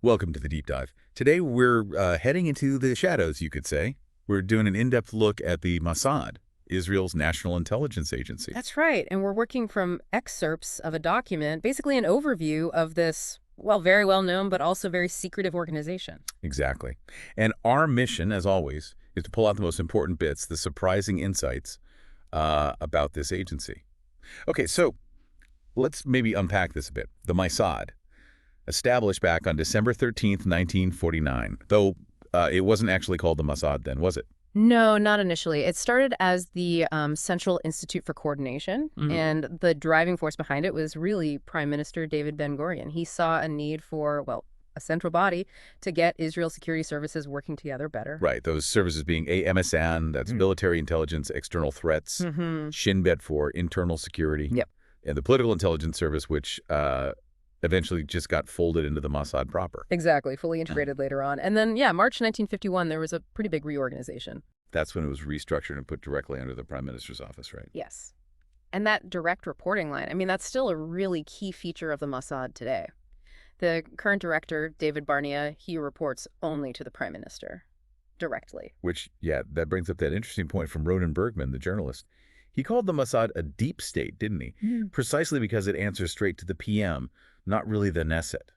Welcome to the Deep Dive. Today we're heading into the shadows, you could say. We're doing an in-depth look at the Mossad, Israel's national intelligence agency. That's right. And we're working from excerpts of a document, basically an overview of this, well, very well known, but also very secretive organization. Exactly. And our mission, as always, is to pull out the most important bits, the surprising insights about this agency. Okay, so let's maybe unpack this a bit. The Mossad, established back on December 13th, 1949, though it wasn't actually called the Mossad then, was it? No, not initially. It started as the Central Institute for Coordination, and the driving force behind it was really Prime Minister David Ben-Gurion. He saw a need for, well, a central body to get Israel security services working together better. Right, those services being AMSN, that's military intelligence, external threats, Shin Bet for internal security, Yep. and the political intelligence service, which eventually just got folded into the Mossad proper. Exactly, fully integrated later on. And then, yeah, March 1951, there was a pretty big reorganization. That's when it was restructured and put directly under the Prime Minister's office, right? Yes. And that direct reporting line, I mean, that's still a really key feature of the Mossad today. The current director, David Barnea, he reports only to the Prime Minister, directly. Which, yeah, that brings up that interesting point from Ronan Bergman, the journalist. He called the Mossad a deep state, didn't he? Precisely because it answers straight to the PM, not really the Knesset.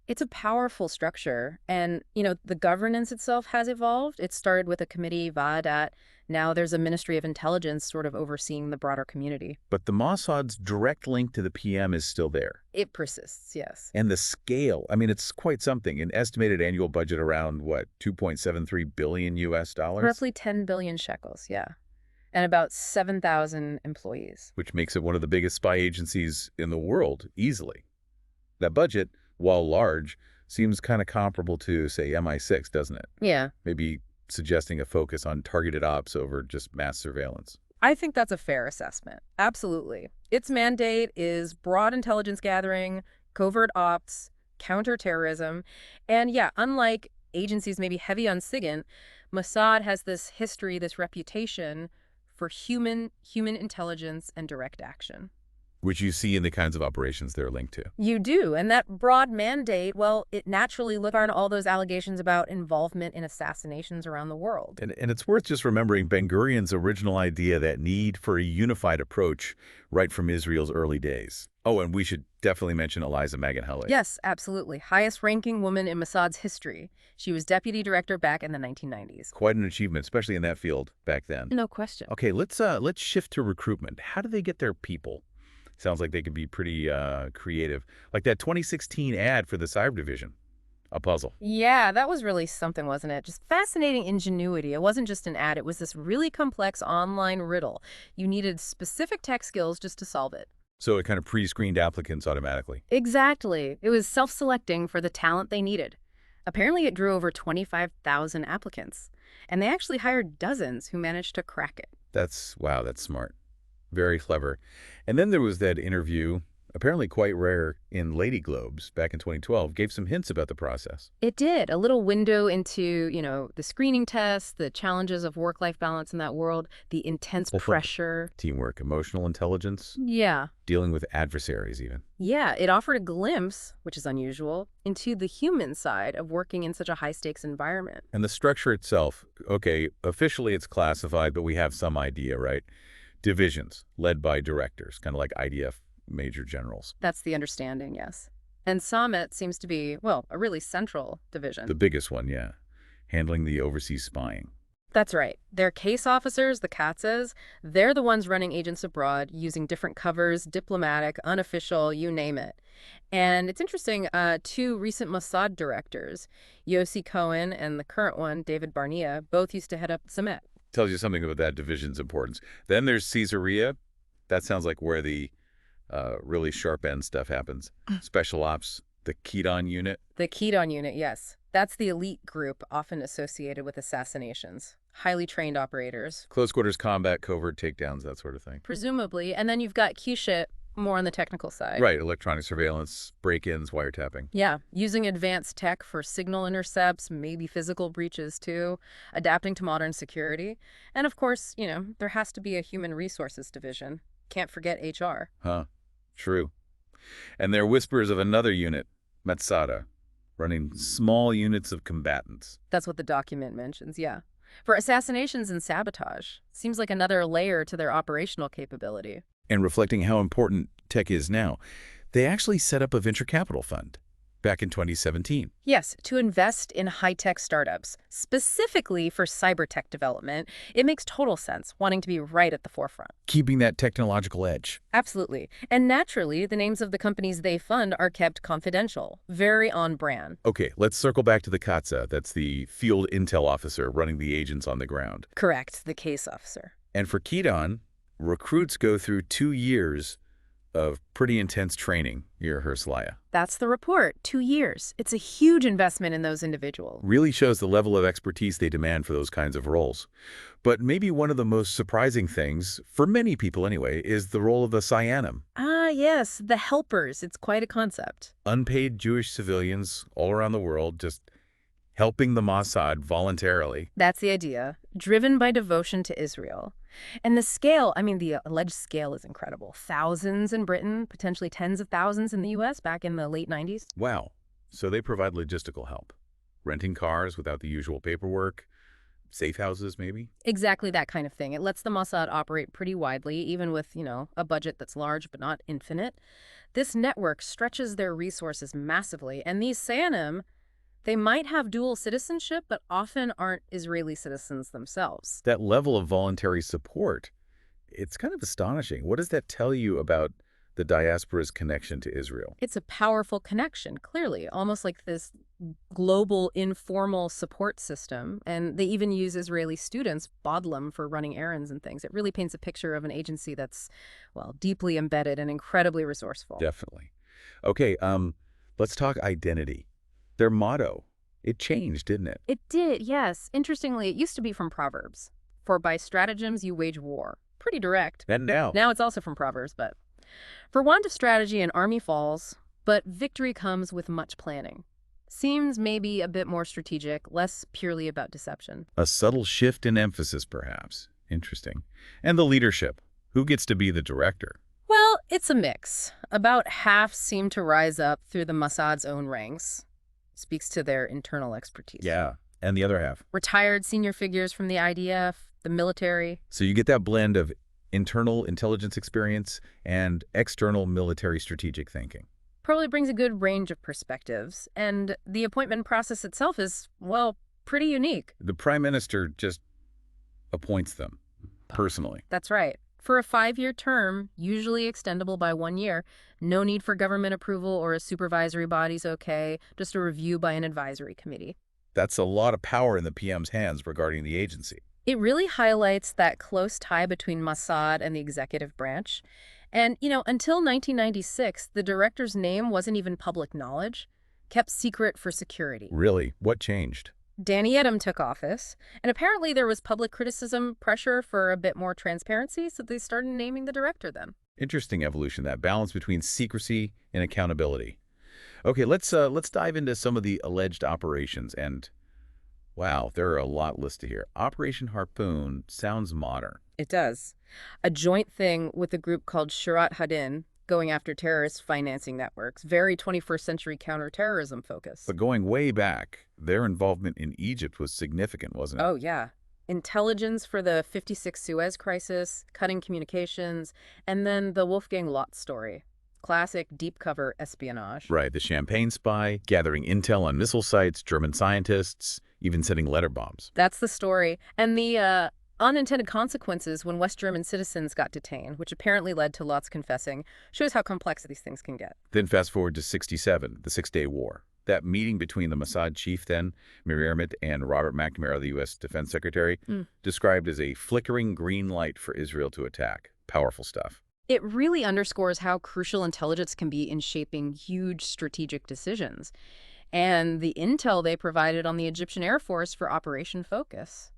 It's a powerful structure, and, the governance itself has evolved. It started with a committee, Va'adat. Now there's a Ministry of Intelligence sort of overseeing the broader community. But the Mossad's direct link to the PM is still there. It persists, yes. And the scale, I mean, it's quite something. An estimated annual budget around, what, 2.73 billion US dollars? Roughly 10 billion shekels, yeah. And about 7,000 employees. Which makes it one of the biggest spy agencies in the world, easily. That budget, while large, seems kind of comparable to, say, MI6, doesn't it? Yeah. Maybe suggesting a focus on targeted ops over just mass surveillance. I think that's a fair assessment. Absolutely. Its mandate is broad intelligence gathering, covert ops, counter-terrorism, and yeah, unlike agencies maybe heavy on SIGINT, Mossad has this history, this reputation for human intelligence and direct action. Which you see in the kinds of operations they're linked to. You do, and that broad mandate, well, it naturally looked on all those allegations about involvement in assassinations around the world. And it's worth just remembering Ben-Gurion's original idea, that need for a unified approach right from Israel's early days. Oh, and we should definitely mention Eliza Magan-Helley. Yes, absolutely. Highest ranking woman in Mossad's history. She was deputy director back in the 1990s. Quite an achievement, especially in that field back then. No question. Okay, let's shift to recruitment. How do they get their people? Sounds like they could be pretty creative. Like that 2016 ad for the cyber division. A puzzle. Yeah, that was really something, wasn't it? Just fascinating ingenuity. It wasn't just an ad. It was this really complex online riddle. You needed specific tech skills just to solve it. So it kind of pre-screened applicants automatically. Exactly. It was self-selecting for the talent they needed. Apparently, it drew over 25,000 applicants. And they actually hired dozens who managed to crack it. Wow, that's smart. Very clever. And then there was that interview, apparently quite rare, in Lady Globes back in 2012, gave some hints about the process. It did. A little window into, the screening tests, the challenges of work-life balance in that world, the intense pressure. Teamwork, emotional intelligence. Yeah. Dealing with adversaries even. Yeah, it offered a glimpse, which is unusual, into the human side of working in such a high-stakes environment. And the structure itself, okay, officially it's classified, but we have some idea, right? Divisions led by directors, kind of like IDF major generals. That's the understanding, yes. And Samet seems to be, well, a really central division. The biggest one, yeah. Handling the overseas spying. That's right. They're case officers, the Katzes. They're the ones running agents abroad, using different covers, diplomatic, unofficial, you name it. And it's interesting, two recent Mossad directors, Yossi Cohen and the current one, David Barnea, both used to head up Samet. Tells you something about that division's importance. Then there's Caesarea. That sounds like where the really sharp-end stuff happens. Special ops, the Kedon unit. The Kedon unit, yes. That's the elite group often associated with assassinations. Highly trained operators. Close quarters combat, covert takedowns, that sort of thing. Presumably. And then you've got Q-Shit, more on the technical side. Right, electronic surveillance, break-ins, wiretapping. Yeah, using advanced tech for signal intercepts, maybe physical breaches too, adapting to modern security. And of course, there has to be a human resources division. Can't forget HR. Huh, true. And there are whispers of another unit, Metzada. running small units of combatants. That's what the document mentions, yeah. For assassinations and sabotage, seems like another layer to their operational capability. And reflecting how important tech is now, they actually set up a venture capital fund back in 2017. Yes, to invest in high-tech startups, specifically for cyber tech development. It makes total sense, wanting to be right at the forefront. Keeping that technological edge. Absolutely. And naturally, the names of the companies they fund are kept confidential, very on brand. Okay, let's circle back to the CATSA. That's the field intel officer running the agents on the ground. Correct, the case officer. And for Kedon, recruits go through 2 years of pretty intense training. You rehearse, Laya. That's the report, 2 years. It's a huge investment in those individuals. Really shows the level of expertise they demand for those kinds of roles. But maybe one of the most surprising things, for many people anyway, is the role of the Cyanim. Ah, yes, the helpers. It's quite a concept. Unpaid Jewish civilians all around the world just helping the Mossad voluntarily. That's the idea, driven by devotion to Israel. And the scale, I mean, the alleged scale is incredible. Thousands in Britain, potentially tens of thousands in the U.S. back in the late 90s. Wow. So they provide logistical help. Renting cars without the usual paperwork, safe houses maybe? Exactly that kind of thing. It lets the Mossad operate pretty widely, even with, a budget that's large but not infinite. This network stretches their resources massively, and these Sayanim, they might have dual citizenship, but often aren't Israeli citizens themselves. That level of voluntary support, it's kind of astonishing. What does that tell you about the diaspora's connection to Israel? It's a powerful connection, clearly, almost like this global informal support system. And they even use Israeli students, Bodlum, for running errands and things. It really paints a picture of an agency that's, well, deeply embedded and incredibly resourceful. Definitely. Okay, let's talk identity. Their motto, it changed, didn't it? It did, yes. Interestingly, it used to be from Proverbs. For by stratagems you wage war. Pretty direct. And now? Now it's also from Proverbs, but for want of strategy, an army falls, but victory comes with much planning. Seems maybe a bit more strategic, less purely about deception. A subtle shift in emphasis, perhaps. Interesting. And the leadership. Who gets to be the director? Well, it's a mix. About half seem to rise up through the Mossad's own ranks. Speaks to their internal expertise. Yeah, and the other half. Retired senior figures from the IDF, the military. So you get that blend of internal intelligence experience and external military strategic thinking. Probably brings a good range of perspectives, and the appointment process itself is, well, pretty unique. The prime minister just appoints them personally. That's right. For a 5-year term, usually extendable by 1 year, no need for government approval or a supervisory body's okay, just a review by an advisory committee. That's a lot of power in the PM's hands regarding the agency. It really highlights that close tie between Mossad and the executive branch. And, until 1996, the director's name wasn't even public knowledge, kept secret for security. Really? What changed? Danny Edom took office, and apparently there was public criticism, pressure for a bit more transparency, so they started naming the director then. Interesting evolution, that balance between secrecy and accountability. Okay, let's dive into some of the alleged operations, and wow, there are a lot listed here. Operation Harpoon sounds modern. It does. A joint thing with a group called Shirat Hadin, going after terrorist financing networks. Very 21st century counter-terrorism focus. But going way back, their involvement in Egypt was significant, wasn't it? Oh, yeah. Intelligence for the 56 Suez crisis, cutting communications, and then the Wolfgang Lotz story. Classic deep cover espionage. Right, the Champagne spy, gathering intel on missile sites, German scientists, even sending letter bombs. That's the story. And the unintended consequences when West German citizens got detained, which apparently led to Lotz confessing, shows how complex these things can get. Then fast forward to 1967, the Six-Day War. That meeting between the Mossad chief then, Mir Yermit, and Robert McNamara, the U.S. Defense Secretary, described as a flickering green light for Israel to attack. Powerful stuff. It really underscores how crucial intelligence can be in shaping huge strategic decisions. And the intel they provided on the Egyptian Air Force for Operation Focus.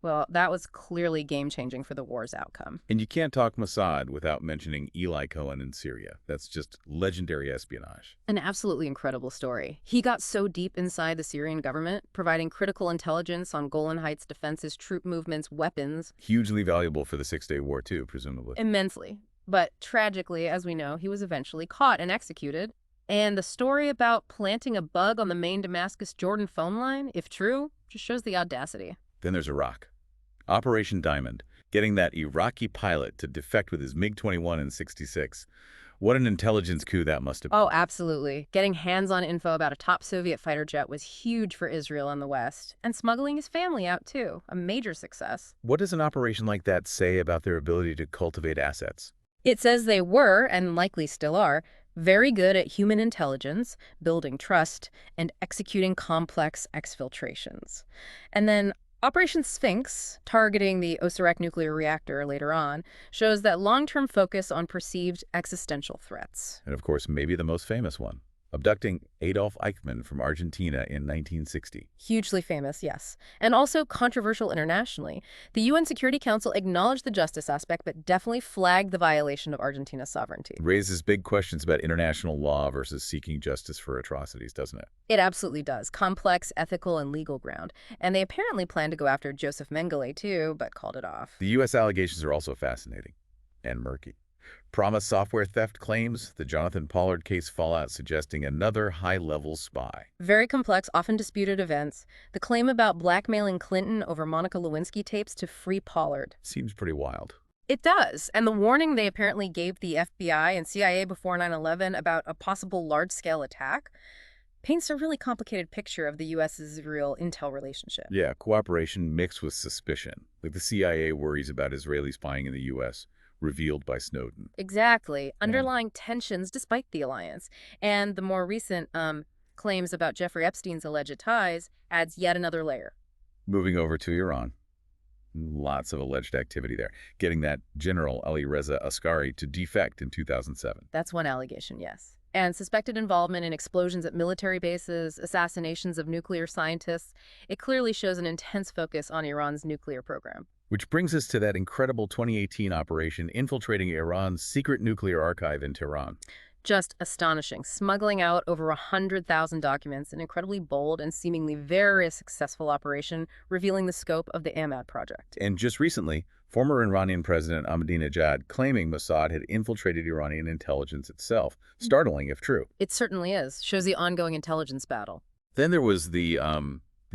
Well, that was clearly game-changing for the war's outcome. And you can't talk Mossad without mentioning Eli Cohen in Syria. That's just legendary espionage. An absolutely incredible story. He got so deep inside the Syrian government, providing critical intelligence on Golan Heights defenses, troop movements, weapons. Hugely valuable for the Six-Day War, too, presumably. Immensely. But tragically, as we know, he was eventually caught and executed. And the story about planting a bug on the main Damascus-Jordan phone line, if true, just shows the audacity. Then there's Iraq. Operation Diamond, getting that Iraqi pilot to defect with his MiG-21 in '66. What an intelligence coup that must have been. Oh, absolutely. Getting hands-on info about a top Soviet fighter jet was huge for Israel and the West. And smuggling his family out, too. A major success. What does an operation like that say about their ability to cultivate assets? It says they were, and likely still are, very good at human intelligence, building trust, and executing complex exfiltrations. And then Operation Sphinx, targeting the Osirak nuclear reactor later on, shows that long-term focus on perceived existential threats. And of course, maybe the most famous one, abducting Adolf Eichmann from Argentina in 1960. Hugely famous, yes. And also controversial internationally. The UN Security Council acknowledged the justice aspect, but definitely flagged the violation of Argentina's sovereignty. It raises big questions about international law versus seeking justice for atrocities, doesn't it? It absolutely does. Complex, ethical, and legal ground. And they apparently planned to go after Joseph Mengele, too, but called it off. The U.S. allegations are also fascinating and murky. Promise software theft claims, the Jonathan Pollard case fallout suggesting another high-level spy. Very complex, often disputed events. The claim about blackmailing Clinton over Monica Lewinsky tapes to free Pollard. Seems pretty wild. It does. And the warning they apparently gave the FBI and CIA before 9/11 about a possible large-scale attack paints a really complicated picture of the U.S.-Israel intel relationship. Yeah, cooperation mixed with suspicion, like the CIA worries about Israeli spying in the U.S., revealed by Snowden. Exactly. Underlying tensions despite the alliance. And the more recent claims about Jeffrey Epstein's alleged ties adds yet another layer. Moving over to Iran. Lots of alleged activity there, getting that General Ali Reza Askari to defect in 2007. That's one allegation, yes. And suspected involvement in explosions at military bases, assassinations of nuclear scientists. It clearly shows an intense focus on Iran's nuclear program. Which brings us to that incredible 2018 operation infiltrating Iran's secret nuclear archive in Tehran. Just astonishing. Smuggling out over 100,000 documents, an incredibly bold and seemingly very successful operation revealing the scope of the Ahmad project. And just recently, former Iranian President Ahmadinejad claiming Mossad had infiltrated Iranian intelligence itself. Startling, if true. It certainly is. Shows the ongoing intelligence battle. Then there was the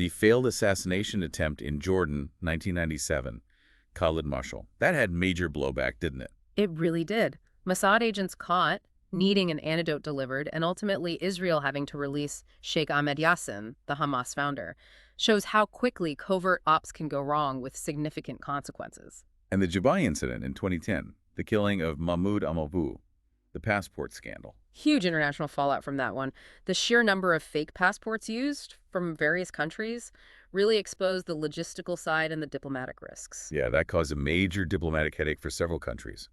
failed assassination attempt in Jordan, 1997. Khalid Mashal. That had major blowback, didn't it? It really did. Mossad agents caught, needing an antidote delivered, and ultimately Israel having to release Sheikh Ahmed Yassin, the Hamas founder, shows how quickly covert ops can go wrong with significant consequences. And the Dubai incident in 2010, the killing of Mahmoud Amabu, the passport scandal. Huge international fallout from that one. The sheer number of fake passports used from various countries really exposed the logistical side and the diplomatic risks. Yeah, that caused a major diplomatic headache for several countries.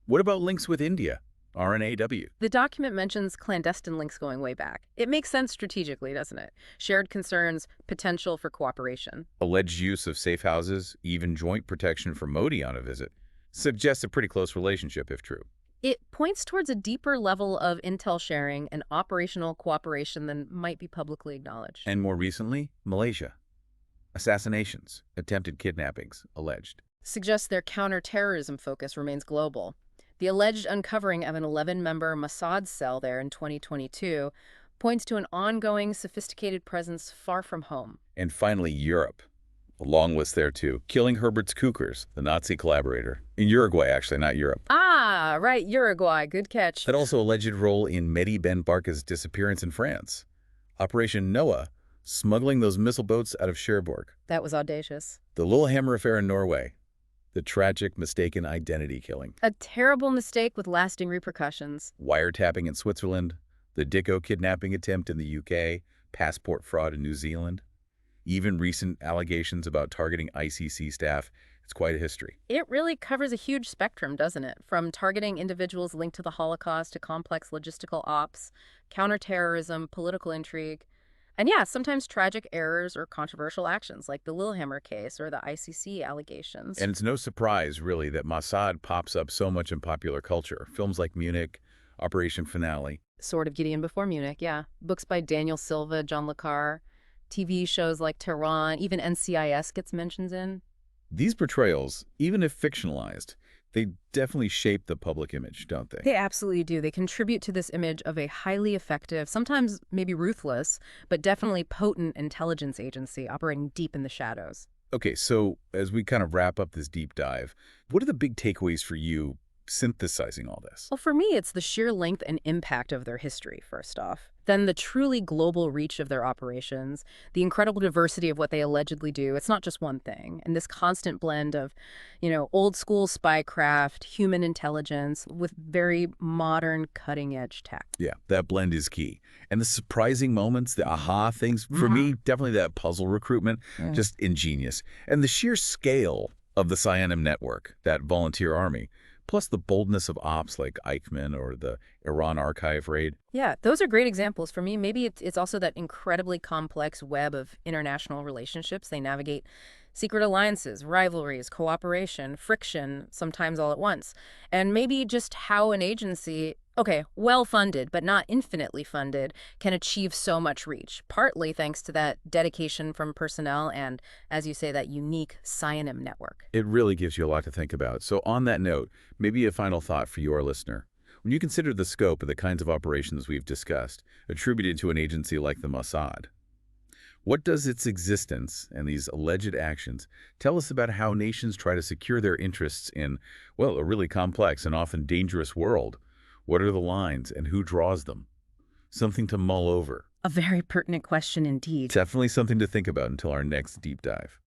What about links with India? RNAW. The document mentions clandestine links going way back. It makes sense strategically, doesn't it? Shared concerns, potential for cooperation. Alleged use of safe houses, even joint protection for Modi on a visit, suggests a pretty close relationship if true. It points towards a deeper level of intel sharing and operational cooperation than might be publicly acknowledged. And more recently, Malaysia. Assassinations, attempted kidnappings, alleged. Suggests their counter-terrorism focus remains global. The alleged uncovering of an 11-member Mossad cell there in 2022 points to an ongoing, sophisticated presence far from home. And finally, Europe. A long list there, too. Killing Herbert's Kukers, the Nazi collaborator. In Uruguay, actually, not Europe. Ah, right, Uruguay. Good catch. That also alleged role in Mehdi Ben Barka's disappearance in France. Operation Noah, smuggling those missile boats out of Cherbourg. That was audacious. The Lillehammer affair in Norway. The tragic, mistaken identity killing. A terrible mistake with lasting repercussions. Wiretapping in Switzerland. The Dicko kidnapping attempt in the UK. Passport fraud in New Zealand. Even recent allegations about targeting ICC staff. It's quite a history. It really covers a huge spectrum, doesn't it? From targeting individuals linked to the Holocaust to complex logistical ops, counterterrorism, political intrigue. And yeah, sometimes tragic errors or controversial actions like the Lillehammer case or the ICC allegations. And it's no surprise, really, that Mossad pops up so much in popular culture. Films like Munich, Operation Finale. Sort of Gideon Before Munich, yeah. Books by Daniel Silva, John le Carre. TV shows like Tehran, even NCIS gets mentions in. These portrayals, even if fictionalized, They definitely shape the public image, don't they? They absolutely do. They contribute to this image of a highly effective, sometimes maybe ruthless, but definitely potent intelligence agency operating deep in the shadows. Okay, so as we kind of wrap up this deep dive, what are the big takeaways for you synthesizing all this? Well, for me, it's the sheer length and impact of their history, first off. Then the truly global reach of their operations, the incredible diversity of what they allegedly do. It's not just one thing. And this constant blend of, old school spycraft, human intelligence with very modern cutting edge tech. Yeah, that blend is key. And the surprising moments, the aha things, for me, definitely that puzzle recruitment, just ingenious. And the sheer scale of the Cyanim network, that volunteer army, plus the boldness of ops like Eichmann or the Iran archive raid. Yeah, those are great examples. For me, maybe it's also that incredibly complex web of international relationships. They navigate secret alliances, rivalries, cooperation, friction, sometimes all at once. And maybe just how an agency, okay, well-funded, but not infinitely funded, can achieve so much reach, partly thanks to that dedication from personnel and, as you say, that unique Cyanim network. It really gives you a lot to think about. So on that note, maybe a final thought for your listener. When you consider the scope of the kinds of operations we've discussed, attributed to an agency like the Mossad, what does its existence and these alleged actions tell us about how nations try to secure their interests in, well, a really complex and often dangerous world? What are the lines and who draws them? Something to mull over. A very pertinent question indeed. Definitely something to think about until our next deep dive.